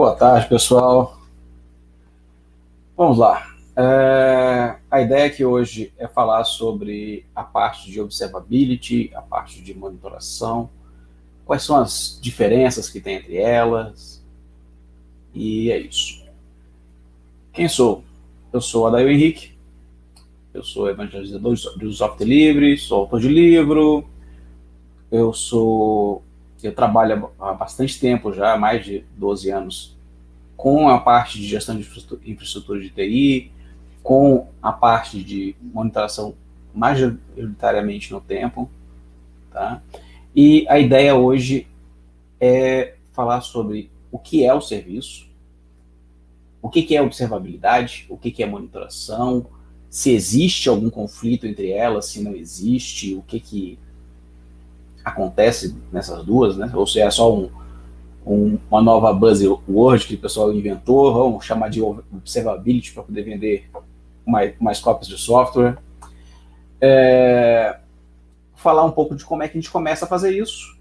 Boa tarde, pessoal. Vamos lá. A ideia aqui hoje é falar sobre a parte de observability, a parte de monitoração, quais são as diferenças que tem entre elas, e é isso. Quem sou? Eu sou Adair Henrique, eu sou evangelizador do software livre, sou autor de livro, eu trabalho há bastante tempo já, mais de 12 anos, com a parte de gestão de infraestrutura de TI, com a parte de monitoração majoritariamente no tempo, tá? E a ideia hoje é falar sobre o que é o serviço, o que é observabilidade, o que é monitoração, se existe algum conflito entre elas, se não existe, o que acontece nessas duas, né? Ou se é só uma nova buzzword que o pessoal inventou, vamos chamar de observability para poder vender mais cópias de software. Falar um pouco de como é que a gente começa a fazer isso,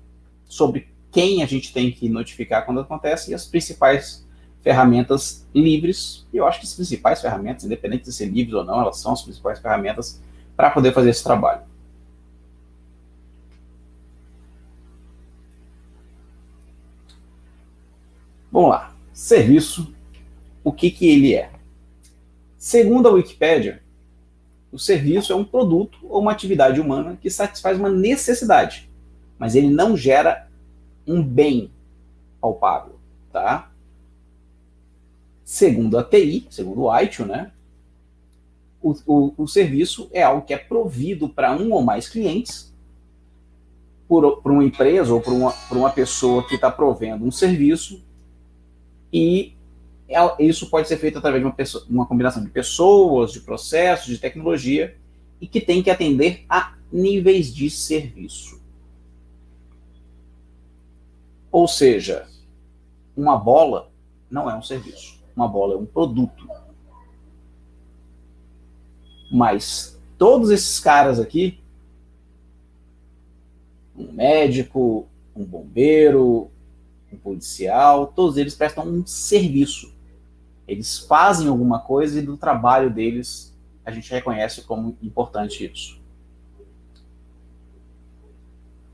sobre quem a gente tem que notificar quando acontece e as principais ferramentas livres. E eu acho que as principais ferramentas, independente de ser livres ou não, elas são as principais ferramentas para poder fazer esse trabalho. Vamos lá. Serviço, o que ele é? Segundo a Wikipédia, o serviço é um produto ou uma atividade humana que satisfaz uma necessidade, mas ele não gera um bem palpável, tá? Segundo a TI, segundo o ITIL, né? O serviço é algo que é provido para um ou mais clientes, por uma empresa ou por uma pessoa que está provendo um serviço, e isso pode ser feito através de uma combinação de pessoas, de processos, de tecnologia, e que tem que atender a níveis de serviço. Ou seja, uma bola não é um serviço, uma bola é um produto. Mas todos esses caras aqui, um médico, um bombeiro, um policial, todos eles prestam um serviço. Eles fazem alguma coisa e do trabalho deles a gente reconhece como importante isso.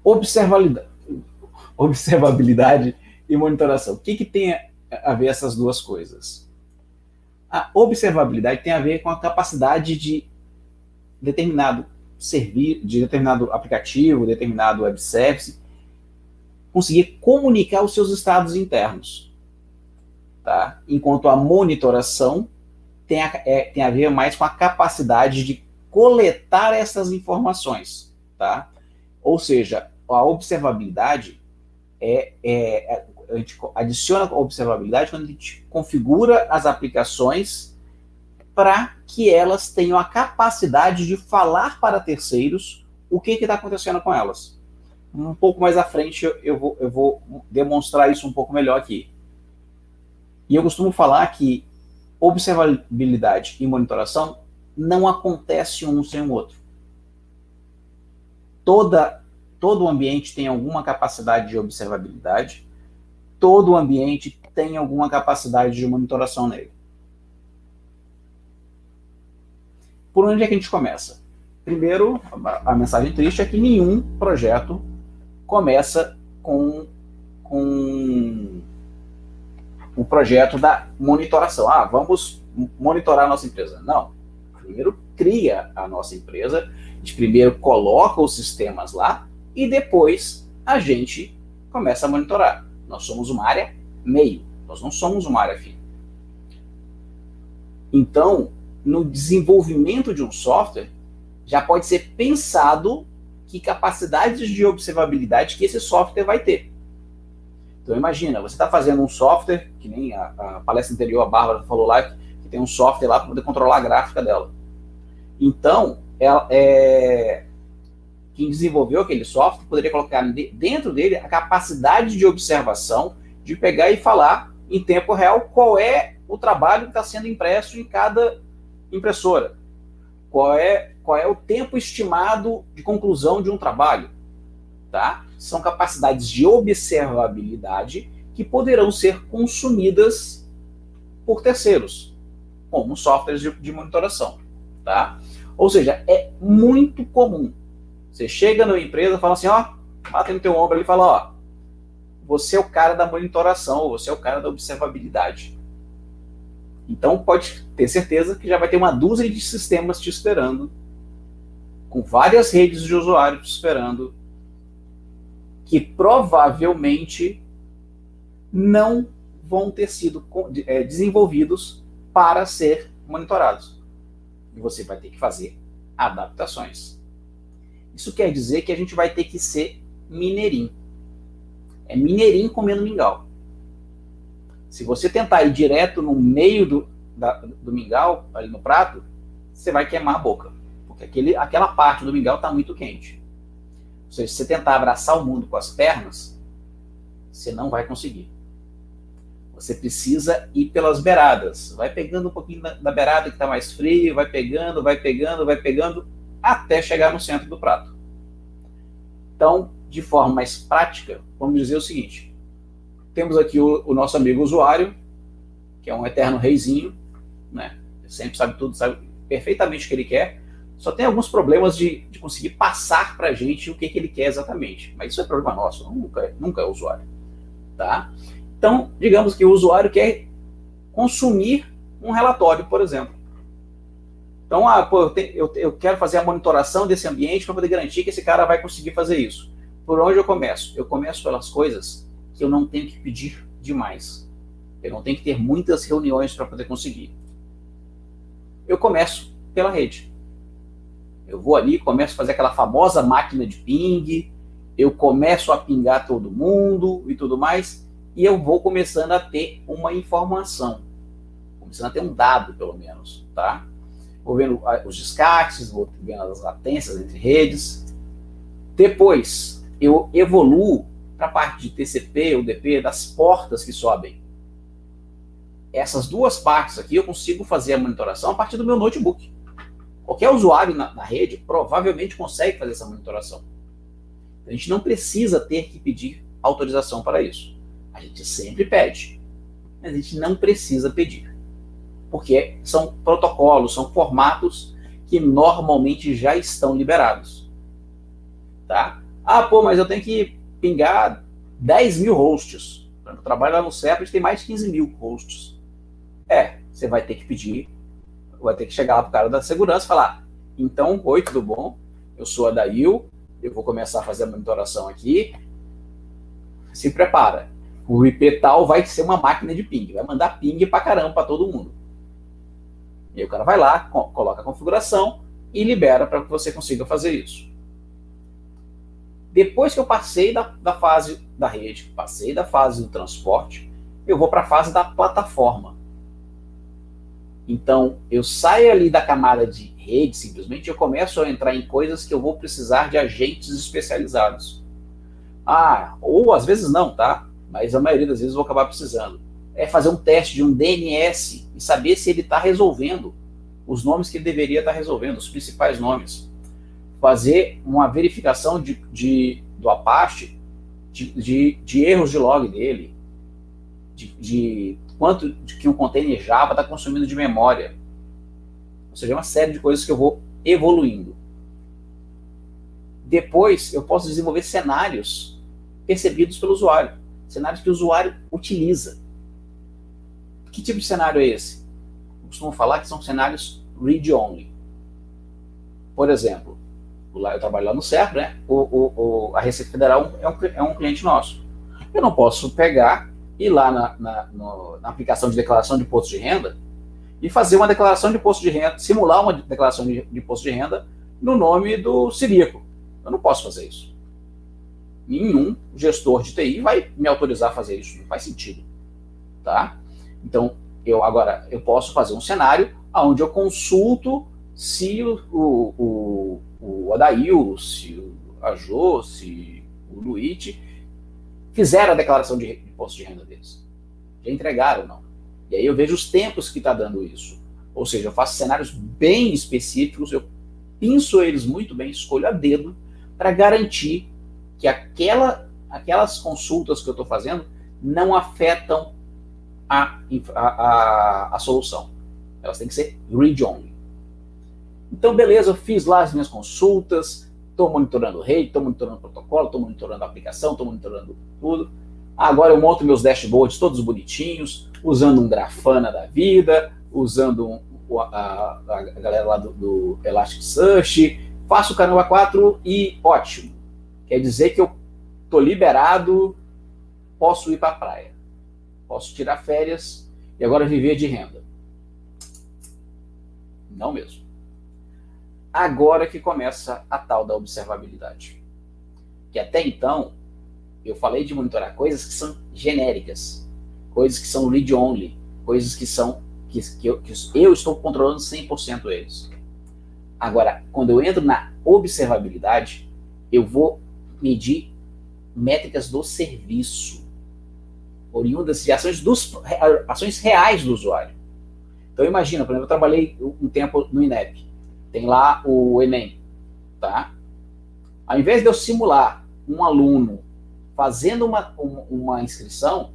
Observabilidade e monitoração. O que tem a ver essas duas coisas? A observabilidade tem a ver com a capacidade de determinado aplicativo, determinado web service, conseguir comunicar os seus estados internos. Tá? Enquanto a monitoração tem a ver mais com a capacidade de coletar essas informações. Tá? Ou seja, a observabilidade a gente adiciona a observabilidade quando a gente configura as aplicações para que elas tenham a capacidade de falar para terceiros o que está acontecendo com elas. Um pouco mais à frente eu vou demonstrar isso um pouco melhor aqui. E eu costumo falar que observabilidade e monitoração não acontece um sem o outro. Todo ambiente tem alguma capacidade de observabilidade, todo ambiente tem alguma capacidade de monitoração nele. Por onde é que a gente começa? Primeiro, a mensagem triste é que nenhum projeto começa com o projeto da monitoração. Vamos monitorar a nossa empresa. Não. Primeiro cria a nossa empresa, a gente primeiro coloca os sistemas lá e depois a gente começa a monitorar. Nós somos uma área meio, nós não somos uma área fim. Então, no desenvolvimento de um software, já pode ser pensado que capacidades de observabilidade que esse software vai ter. Então imagina, você está fazendo um software, que nem a palestra anterior, a Bárbara falou lá, que tem um software lá para poder controlar a gráfica dela. Então, quem desenvolveu aquele software poderia colocar dentro dele a capacidade de observação, de pegar e falar em tempo real qual é o trabalho que está sendo impresso em cada impressora. Qual é o tempo estimado de conclusão de um trabalho. Tá? São capacidades de observabilidade que poderão ser consumidas por terceiros, como softwares de monitoração, tá? Ou seja, é muito comum. Você chega na empresa e fala assim, ó, bate no teu ombro ali e fala, ó, você é o cara da monitoração, ou você é o cara da observabilidade. Então pode ter certeza que já vai ter uma dúzia de sistemas te esperando, com várias redes de usuários te esperando, que provavelmente não vão ter sido desenvolvidos para ser monitorados. E você vai ter que fazer adaptações. Isso quer dizer que a gente vai ter que ser mineirinho. É mineirinho comendo mingau. Se você tentar ir direto no meio do mingau, ali no prato, você vai queimar a boca. Porque aquela parte do mingau está muito quente. Ou seja, se você tentar abraçar o mundo com as pernas, você não vai conseguir. Você precisa ir pelas beiradas. Vai pegando um pouquinho da beirada que está mais frio, vai pegando, até chegar no centro do prato. Então, de forma mais prática, vamos dizer o seguinte. Temos aqui o nosso amigo usuário, que é um eterno reizinho, né? Ele sempre sabe tudo, sabe perfeitamente o que ele quer. Só tem alguns problemas de conseguir passar para a gente o que ele quer exatamente. Mas isso é problema nosso, nunca é o usuário. Tá? Então, digamos que o usuário quer consumir um relatório, por exemplo. Então, eu quero fazer a monitoração desse ambiente para poder garantir que esse cara vai conseguir fazer isso. Por onde eu começo? Eu começo pelas coisas que eu não tenho que pedir demais. Eu não tenho que ter muitas reuniões para poder conseguir. Eu começo pela rede. Eu vou ali, começo a fazer aquela famosa máquina de ping, eu começo a pingar todo mundo e tudo mais, e eu vou começando a ter uma informação. Começando a ter um dado, pelo menos, tá? Vou vendo os descartes, vou vendo as latências entre redes. Depois, eu evoluo para a parte de TCP, UDP, das portas que sobem. Essas duas partes aqui eu consigo fazer a monitoração a partir do meu notebook. Qualquer usuário na rede provavelmente consegue fazer essa monitoração. A gente não precisa ter que pedir autorização para isso. A gente sempre pede, mas a gente não precisa pedir. Porque são protocolos, são formatos que normalmente já estão liberados. Tá? Mas eu tenho que pingar 10 mil hosts. Eu trabalho lá no CEP, a gente tem mais de 15 mil hosts. Você vai ter que pedir, vai ter que chegar lá para o cara da segurança e falar, então, oi, tudo bom? Eu sou a Dail, eu vou começar a fazer a monitoração aqui. Se prepara. O IP tal vai ser uma máquina de ping, vai mandar ping pra caramba para todo mundo. E aí o cara vai lá, coloca a configuração e libera para que você consiga fazer isso. Depois que eu passei da fase da rede, passei da fase do transporte, eu vou para a fase da plataforma. Então, eu saio ali da camada de rede, simplesmente, eu começo a entrar em coisas que eu vou precisar de agentes especializados. Ou às vezes não, tá? Mas a maioria das vezes eu vou acabar precisando. É fazer um teste de um DNS e saber se ele está resolvendo os nomes que ele deveria estar resolvendo, os principais nomes. Fazer uma verificação do Apache de erros de log dele, de quanto que um container Java está consumindo de memória. Ou seja, é uma série de coisas que eu vou evoluindo. Depois, eu posso desenvolver cenários percebidos pelo usuário. Cenários que o usuário utiliza. Que tipo de cenário é esse? Eu costumo falar que são cenários read-only. Por exemplo, eu trabalho lá no CERP, né? A Receita Federal é um cliente nosso. Eu não posso pegar, ir lá na aplicação de declaração de imposto de renda e fazer uma declaração de imposto de renda, simular uma declaração de imposto de renda no nome do Sirico. Eu não posso fazer isso. Nenhum gestor de TI vai me autorizar a fazer isso. Não faz sentido. Tá? Então, eu posso fazer um cenário onde eu consulto se o Adail, se a Jo, se o Luigi fizeram a declaração de imposto de renda deles. Já entregaram ou não. E aí eu vejo os tempos que está dando isso. Ou seja, eu faço cenários bem específicos, eu pinço eles muito bem, escolho a dedo, para garantir que aquelas consultas que eu estou fazendo não afetam a solução. Elas têm que ser read-only. Então, beleza, eu fiz lá as minhas consultas, estou monitorando rede, estou monitorando protocolo, estou monitorando a aplicação, estou monitorando tudo. Agora eu monto meus dashboards todos bonitinhos, usando um Grafana da vida, usando a galera lá do Elasticsearch, faço o Canva 4 e ótimo. Quer dizer que eu estou liberado, posso ir para a praia, posso tirar férias e agora viver de renda. Não mesmo. Agora que começa a tal da observabilidade. Que até então, eu falei de monitorar coisas que são genéricas, coisas que são read-only, coisas que são que eu estou controlando 100% eles. Agora, quando eu entro na observabilidade, eu vou medir métricas do serviço, oriundas de ações reais do usuário. Então, imagina, por exemplo, eu trabalhei um tempo no INEP, tem lá o Enem, tá? Ao invés de eu simular um aluno fazendo uma inscrição,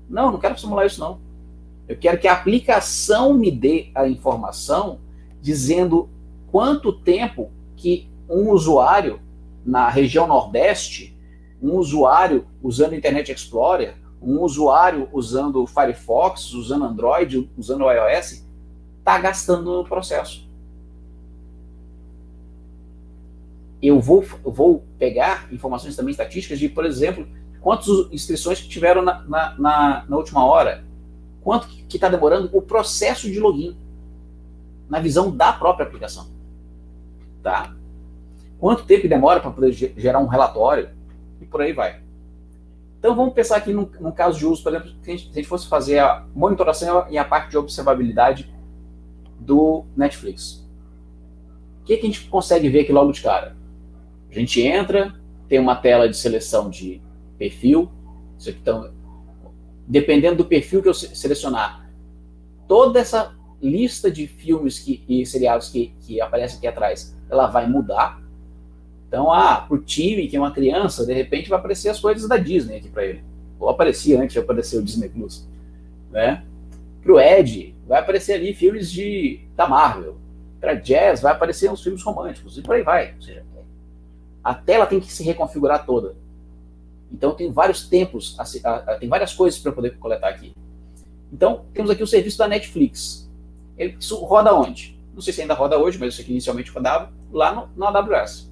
não quero simular isso não. Eu quero que a aplicação me dê a informação dizendo quanto tempo que um usuário na região Nordeste, um usuário usando Internet Explorer, um usuário usando Firefox, usando Android, usando o iOS, está gastando no processo. Eu vou pegar informações também estatísticas de, por exemplo, quantas inscrições que tiveram na última hora, quanto que está demorando o processo de login, na visão da própria aplicação. Tá? Quanto tempo demora para poder gerar um relatório, e por aí vai. Então vamos pensar aqui num caso de uso, por exemplo, se a gente fosse fazer a monitoração e a parte de observabilidade do Netflix. O que a gente consegue ver aqui logo de cara? A gente entra, tem uma tela de seleção de perfil, então, dependendo do perfil que eu selecionar, toda essa lista de filmes e seriados que aparece aqui atrás, ela vai mudar. Então, pro time, que é uma criança, de repente vai aparecer as coisas da Disney aqui para ele. Ou aparecia antes de aparecer o Disney Plus. Né? Pro Ed, vai aparecer ali filmes da Marvel. Para Jazz, vai aparecer uns filmes românticos. E por aí vai. Ou seja, a tela tem que se reconfigurar toda. Então, tem vários tempos, tem várias coisas para poder coletar aqui. Então, temos aqui o serviço da Netflix. Isso roda onde? Não sei se ainda roda hoje, mas isso aqui inicialmente rodava lá no AWS.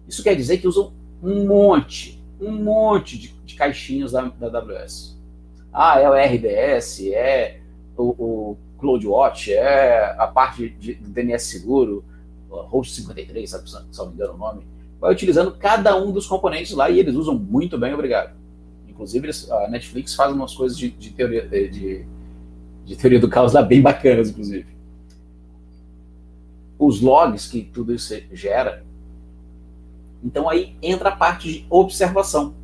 Isso quer dizer que usam um monte de caixinhas da AWS. É o RDS, é o CloudWatch, é a parte do DNS seguro, o Host 53, se não me engano o nome. Vai utilizando cada um dos componentes lá e eles usam muito bem, obrigado. Inclusive, a Netflix faz umas coisas de teoria do caos lá bem bacanas, inclusive. Os logs que tudo isso gera. Então aí entra a parte de observação,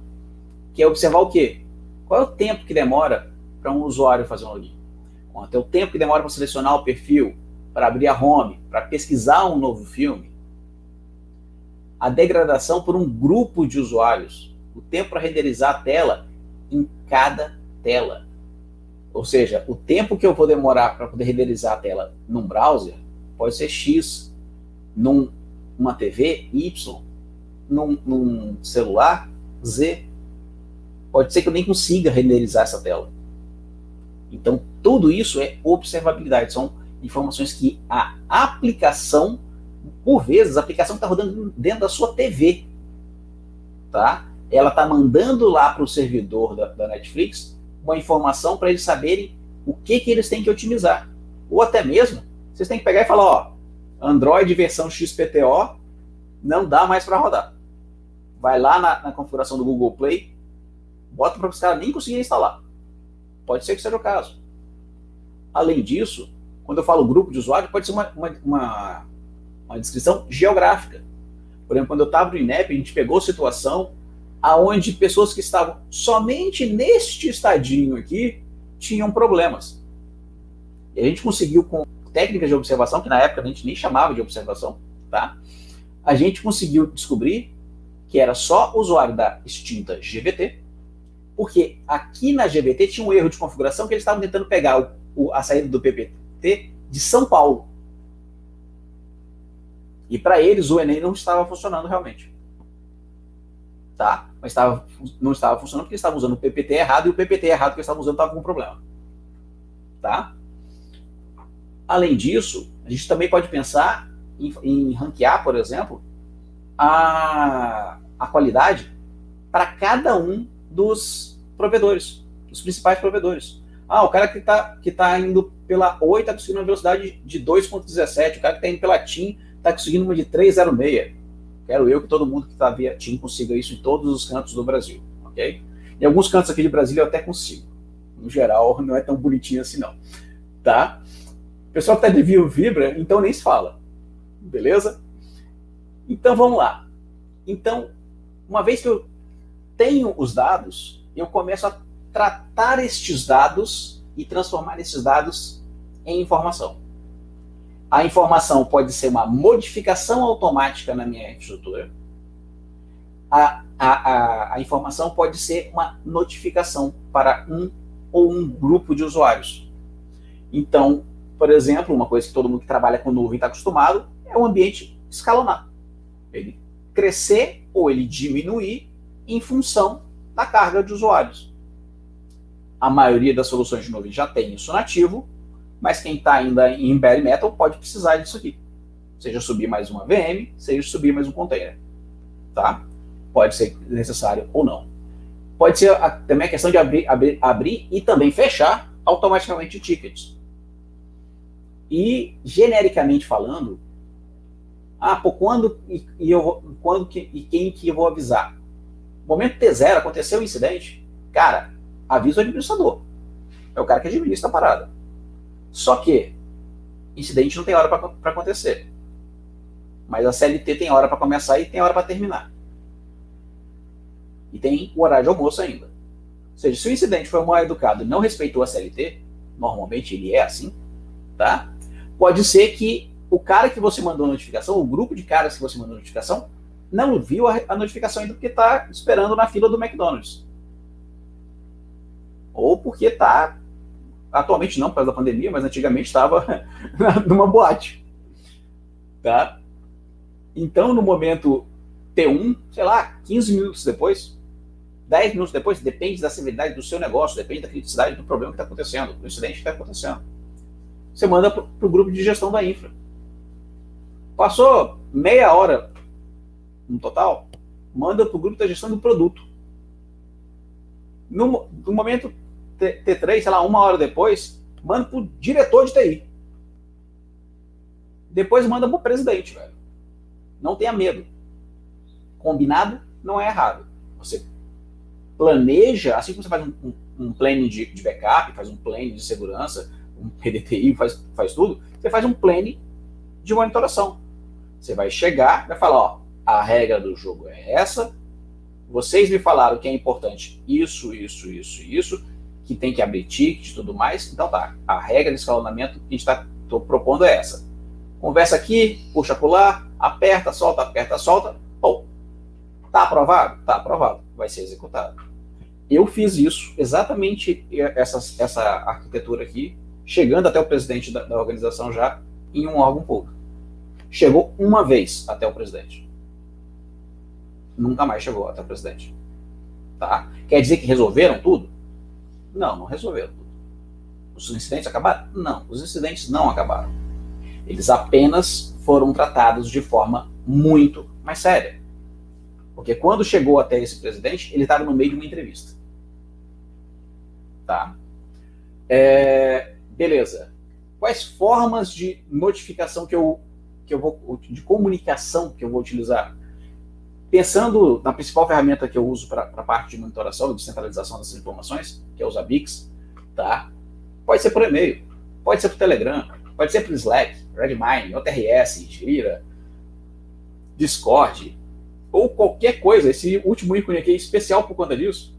que é observar o quê? Qual é o tempo que demora para um usuário fazer um login? Quanto é o tempo que demora para selecionar o perfil, para abrir a home, para pesquisar um novo filme? A degradação por um grupo de usuários, o tempo para renderizar a tela em cada tela. Ou seja, o tempo que eu vou demorar para poder renderizar a tela num browser pode ser X, numa TV, Y, num celular, Z. Pode ser que eu nem consiga renderizar essa tela. Então, tudo isso é observabilidade. São informações que a aplicação, por vezes, a aplicação está rodando dentro da sua TV. Tá? Ela está mandando lá para o servidor da Netflix uma informação para eles saberem o que eles têm que otimizar. Ou até mesmo, vocês têm que pegar e falar, Android versão XPTO não dá mais para rodar. Vai lá na configuração do Google Play, bota para os caras nem conseguirem instalar. Pode ser que seja o caso. Além disso, quando eu falo grupo de usuários, pode ser uma descrição geográfica. Por exemplo, quando eu estava no INEP, a gente pegou situação aonde pessoas que estavam somente neste estadinho aqui tinham problemas. E a gente conseguiu, com técnicas de observação, que na época a gente nem chamava de observação, tá? A gente conseguiu descobrir que era só usuário da extinta GVT Porque aqui na GBT tinha um erro de configuração que eles estavam tentando pegar a saída do PPT de São Paulo. E para eles o Enem não estava funcionando realmente. Tá? Mas não estava funcionando porque eles estavam usando o PPT errado, e o PPT errado que eles estavam usando estava com problema. Tá? Além disso, a gente também pode pensar em ranquear, por exemplo, a qualidade para cada um dos provedores, dos principais provedores. O cara que tá indo pela Oi está conseguindo uma velocidade de 2.17, o cara que está indo pela TIM está conseguindo uma de 3.06. Quero eu que todo mundo que está via TIM consiga isso em todos os cantos do Brasil, ok? Em alguns cantos aqui de Brasília eu até consigo. No geral, não é tão bonitinho assim, não. Tá? O pessoal que está de Vivo Vibra, então nem se fala. Beleza? Então, vamos lá. Então, uma vez que eu tenho os dados, eu começo a tratar estes dados e transformar esses dados em informação. A informação pode ser uma modificação automática na minha infraestrutura. A informação pode ser uma notificação para um ou um grupo de usuários. Então, por exemplo, uma coisa que todo mundo que trabalha com nuvem está acostumado é o ambiente escalonar. Ele crescer ou ele diminuir em função da carga de usuários. A maioria das soluções de nuvem já tem isso nativo, mas quem está ainda em bare metal pode precisar disso aqui. Seja subir mais uma VM, seja subir mais um container. Tá? Pode ser necessário ou não. Pode ser também a questão de abrir e também fechar automaticamente tickets. E, genericamente falando, quando e quem que eu vou avisar? No momento T0, aconteceu um incidente, cara, avisa o administrador. É o cara que administra a parada. Só que incidente não tem hora para acontecer. Mas a CLT tem hora para começar e tem hora para terminar. E tem o horário de almoço ainda. Ou seja, se o incidente foi mal educado e não respeitou a CLT, normalmente ele é assim, tá? Pode ser que o cara que você mandou a notificação, o grupo de caras que você mandou a notificação, não viu a notificação ainda porque está esperando na fila do McDonald's. Ou porque está, atualmente não por causa da pandemia, mas antigamente estava numa boate. Tá? Então, no momento T1, sei lá, 15 minutos depois, 10 minutos depois, depende da severidade do seu negócio, depende da criticidade do problema que está acontecendo, do incidente que está acontecendo. Você manda para o grupo de gestão da infra. Passou meia hora no total, manda para o grupo da gestão do produto. No momento T3, sei lá, uma hora depois, manda para o diretor de TI. Depois manda para o presidente, velho. Não tenha medo. Combinado não é errado. Você planeja, assim como você faz um planning de backup, faz um planning de segurança, um PDTI, faz tudo, você faz um planning de monitoração. Você vai chegar, vai falar, ó, a regra do jogo é essa, vocês me falaram que é importante isso, que tem que abrir ticket e tudo mais, então tá, a regra de escalonamento que a gente está propondo é essa. Conversa aqui, puxa por lá, aperta, solta, pô, tá aprovado? Tá aprovado, vai ser executado. Eu fiz isso, exatamente essa arquitetura aqui, chegando até o presidente da organização já em um órgão público. Chegou uma vez até o presidente. Nunca mais chegou até o presidente. Tá? Quer dizer que resolveram tudo? Não, não resolveram tudo. Os incidentes acabaram? Não, os incidentes não acabaram. Eles apenas foram tratados de forma muito mais séria. Porque quando chegou até esse presidente, ele estava no meio de uma entrevista. Tá? Beleza. Quais formas de notificação de comunicação que eu vou utilizar? Pensando na principal ferramenta que eu uso para a parte de monitoração e descentralização dessas informações, que é o Zabbix, tá? Pode ser por e-mail, pode ser por Telegram, pode ser por Slack, Redmine, OTRS, Jira, Discord, ou qualquer coisa. Esse último ícone aqui é especial por conta disso.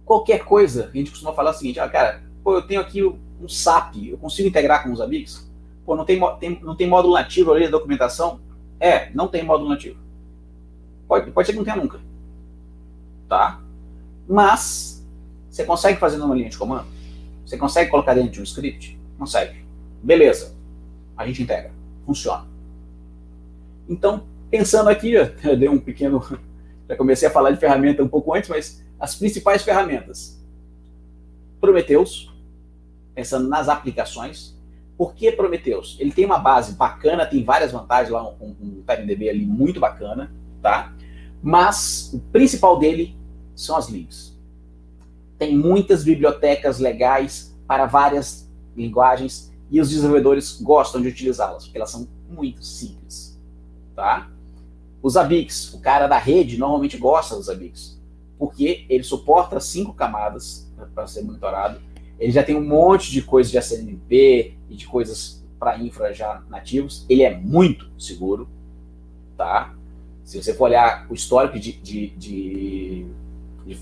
Qualquer coisa, a gente costuma falar o seguinte, cara, eu tenho aqui um SAP, eu consigo integrar com os Zabbix? Não tem módulo nativo ali da documentação? Não tem módulo nativo. Pode ser que não tenha nunca. Tá? Mas você consegue fazer numa linha de comando? Você consegue colocar dentro de um script? Consegue. Beleza. A gente integra. Funciona. Então, pensando aqui, eu dei um pequeno... Já comecei a falar de ferramenta um pouco antes, mas as principais ferramentas. Prometheus, pensando nas aplicações. Por que Prometheus? Ele tem uma base bacana, tem várias vantagens lá, um TimeDB ali muito bacana, tá? Mas o principal dele são as libs. Tem muitas bibliotecas legais para várias linguagens e os desenvolvedores gostam de utilizá-las, porque elas são muito simples, tá? Os Zabbix, o cara da rede normalmente gosta dos Zabbix, porque ele suporta 5 camadas para ser monitorado, ele já tem um monte de coisas de SNMP e de coisas para infra já nativos, ele é muito seguro, tá? Se você for olhar o histórico de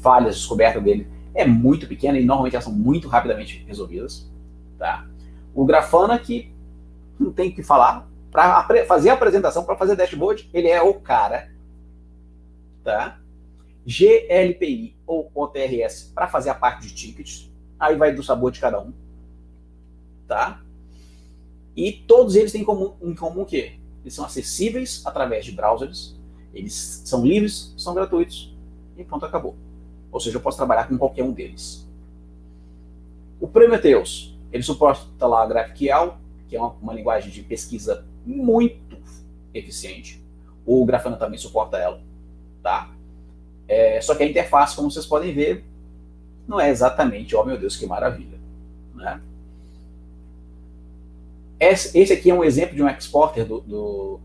falhas descobertas dele, é muito pequeno e normalmente elas são muito rapidamente resolvidas, tá? O Grafana, que não tem o que falar, para fazer a apresentação, para fazer dashboard, ele é o cara, tá? GLPI ou OTRS para fazer a parte de tickets, aí vai do sabor de cada um, tá? E todos eles têm em comum o quê? Eles são acessíveis através de browsers, eles são livres, são gratuitos, e pronto, acabou. Ou seja, eu posso trabalhar com qualquer um deles. O Prometheus, ele suporta lá a GraphQL, que é uma linguagem de pesquisa muito eficiente. O Grafana também suporta ela, tá? Só que a interface, como vocês podem ver, não é exatamente, oh meu Deus, que maravilha, né? Esse aqui é um exemplo de um exporter do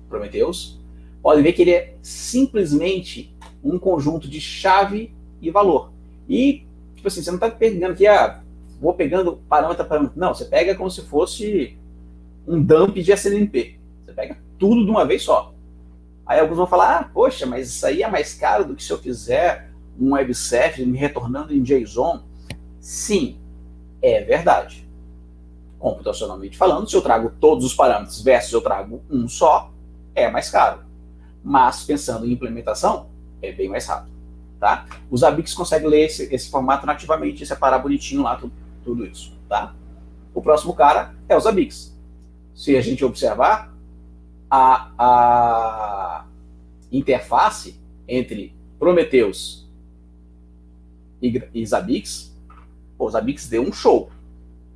Prometheus. Podem ver que ele é simplesmente um conjunto de chave e valor. E, tipo assim, você não está pegando aqui, vou pegando parâmetro a parâmetro. Não, você pega como se fosse um dump de SNMP. Você pega tudo de uma vez só. Aí alguns vão falar, poxa, mas isso aí é mais caro do que se eu fizer um WebServer me retornando em JSON. Sim, é verdade. Computacionalmente falando, se eu trago todos os parâmetros versus eu trago um só, é mais caro. Mas pensando em implementação, é bem mais rápido. Tá? Os Zabbix conseguem ler esse formato nativamente e separar bonitinho lá tudo isso. Tá? O próximo cara é o Zabbix. Se a gente observar, a interface entre Prometheus e Zabbix, o Zabbix deu um show.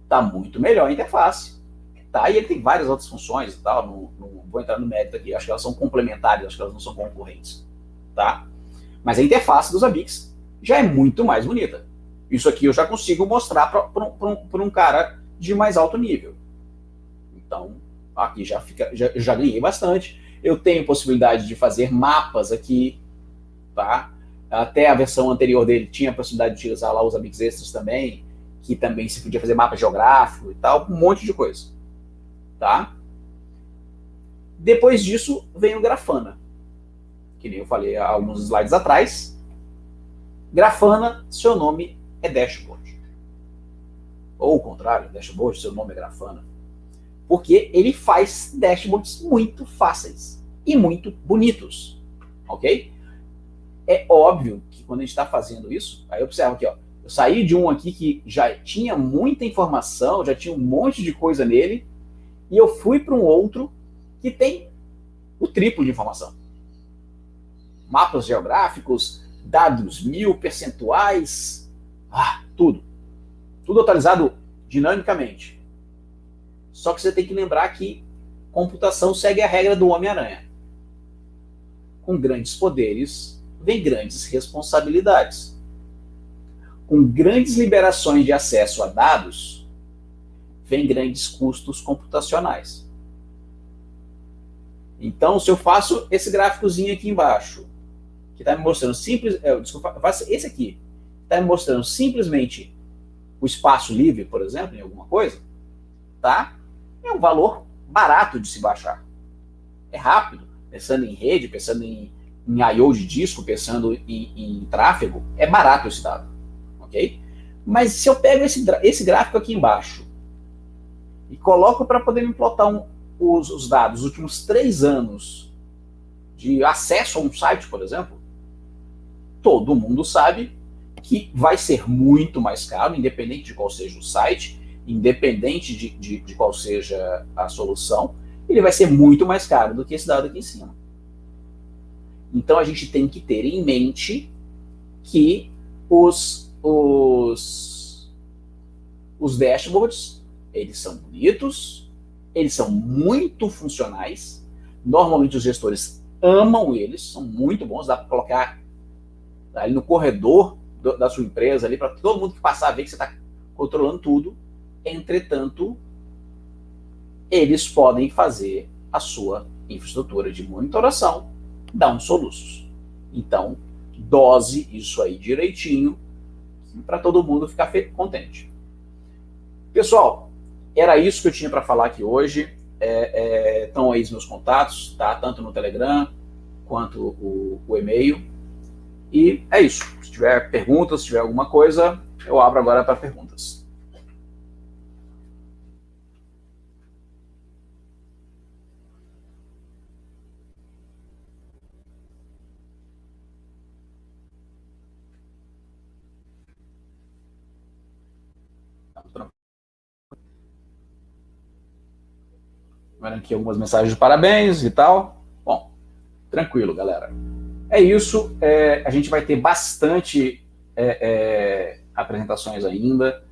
Tá muito melhor a interface. Tá? E ele tem várias outras funções e tal, não vou entrar no mérito aqui, acho que elas são complementares, acho que elas não são concorrentes. Tá? Mas a interface dos Zabbix já é muito mais bonita. Isso aqui eu já consigo mostrar para um cara de mais alto nível. Então, aqui já ganhei bastante. Eu tenho possibilidade de fazer mapas aqui, tá? Até a versão anterior dele tinha a possibilidade de utilizar lá os Zabbix extras também, que também se podia fazer mapa geográfico e tal, um monte de coisa, tá? Depois disso vem o Grafana, que nem eu falei há alguns slides atrás. Grafana, seu nome é dashboard. Ou o contrário, dashboard, seu nome é Grafana. Porque ele faz dashboards muito fáceis e muito bonitos, ok? É óbvio que quando a gente está fazendo isso, aí observa aqui, ó, eu saí de um aqui que já tinha muita informação, já tinha um monte de coisa nele, e eu fui para um outro que tem o triplo de informação. Mapas geográficos, dados 1000, percentuais, tudo. Tudo atualizado dinamicamente. Só que você tem que lembrar que computação segue a regra do Homem-Aranha. Com grandes poderes, vem grandes responsabilidades. Com grandes liberações de acesso a dados, vem grandes custos computacionais. Então, se eu faço esse gráficozinho aqui embaixo, que está me mostrando desculpa, eu faço esse aqui, está me mostrando simplesmente o espaço livre, por exemplo, em alguma coisa, tá? É um valor barato de se baixar. É rápido, pensando em rede, pensando em I/O de disco, pensando em tráfego, é barato esse dado, ok? Mas se eu pego esse gráfico aqui embaixo e coloco para poder me plotar os dados dos últimos 3 anos de acesso a um site, por exemplo, todo mundo sabe que vai ser muito mais caro, independente de qual seja o site, independente de qual seja a solução, ele vai ser muito mais caro do que esse dado aqui em cima. Então a gente tem que ter em mente que os dashboards, eles são bonitos, eles são muito funcionais, normalmente os gestores amam eles, são muito bons, dá para colocar ali no corredor da sua empresa, ali para todo mundo que passar ver que você está controlando tudo. Entretanto, eles podem fazer a sua infraestrutura de monitoração dar uns soluços. Então, dose isso aí direitinho para todo mundo ficar contente. Pessoal, era isso que eu tinha para falar aqui hoje. Estão aí os meus contatos, tá? Tanto no Telegram quanto o e-mail. E é isso. Se tiver perguntas, se tiver alguma coisa, eu abro agora para perguntas. Vendo aqui algumas mensagens de parabéns e tal. Bom, tranquilo, galera. É isso. A gente vai ter bastante apresentações ainda.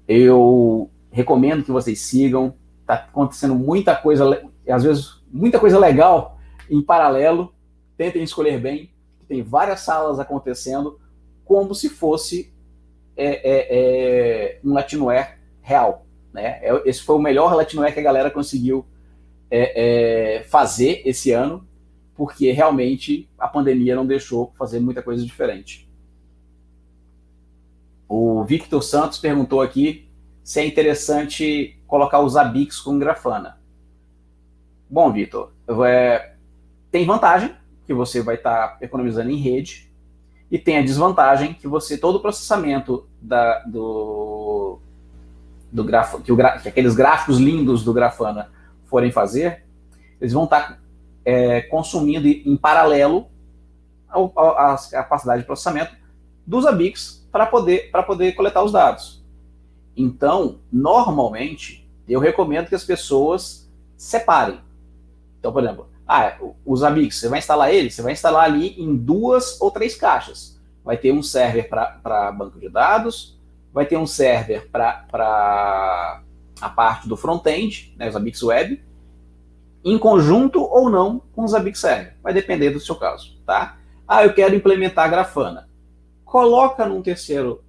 Eu recomendo que vocês sigam. Está acontecendo muita coisa, às vezes muita coisa legal em paralelo. Tentem escolher bem. Tem várias salas acontecendo como se fosse um Latinware real. Né? Esse foi o melhor Latinware que a galera conseguiu fazer esse ano, porque realmente a pandemia não deixou fazer muita coisa diferente. O Victor Santos perguntou aqui se é interessante colocar os ABICs com Grafana. Bom, Victor, tem vantagem, que você vai estar economizando em rede, e tem a desvantagem que todo o processamento que aqueles gráficos lindos do Grafana forem fazer, eles vão estar consumindo em paralelo a capacidade de processamento dos ABICs para poder coletar os dados. Então, normalmente, eu recomendo que as pessoas separem. Então, por exemplo, os ABICs, você vai instalar eles? Você vai instalar ali em 2 ou 3 caixas. Vai ter um server para banco de dados, vai ter um server para a parte do front-end, né, os ABICs web, em conjunto ou não com os ABICs server. Vai depender do seu caso, tá? Eu quero implementar a Grafana. Coloca num terceiro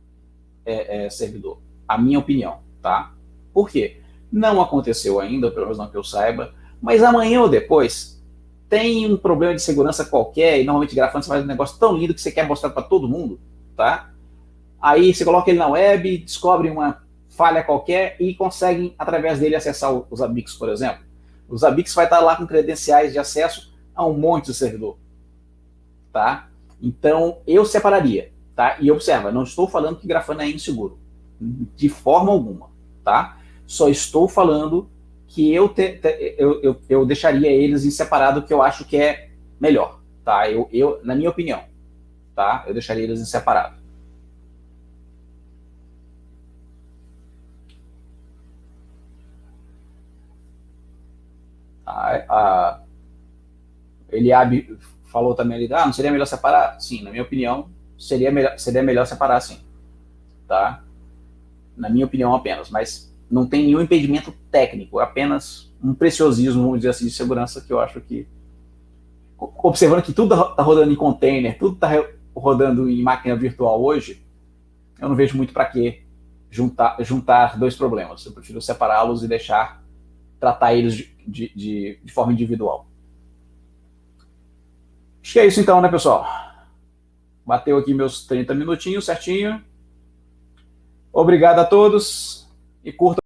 servidor, a minha opinião, tá? Por quê? Não aconteceu ainda, pelo menos não que eu saiba, mas amanhã ou depois tem um problema de segurança qualquer, e normalmente Grafana você faz um negócio tão lindo que você quer mostrar para todo mundo, tá? Aí você coloca ele na web, descobre uma falha qualquer e conseguem, através dele, acessar os ABICs, por exemplo. Os ABICs vai estar lá com credenciais de acesso a um monte de servidor, tá? Então, eu separaria, tá? E observa, não estou falando que Grafana é inseguro, de forma alguma, tá? Só estou falando que eu deixaria eles em separado, que eu acho que é melhor, tá? Na minha opinião, tá? Eu deixaria eles em separado. Eliabe falou também ali, não seria melhor separar? Sim, na minha opinião, seria melhor separar sim, tá? Na minha opinião apenas, mas não tem nenhum impedimento técnico, é apenas um preciosismo, vamos dizer assim, de segurança, que eu acho que, observando que tudo está rodando em container, tudo está rodando em máquina virtual hoje, eu não vejo muito para que juntar 2 problemas. Eu prefiro separá-los e tratar eles de forma individual. Acho que é isso então, né, pessoal? Bateu aqui meus 30 minutinhos certinho. Obrigado a todos e curtam.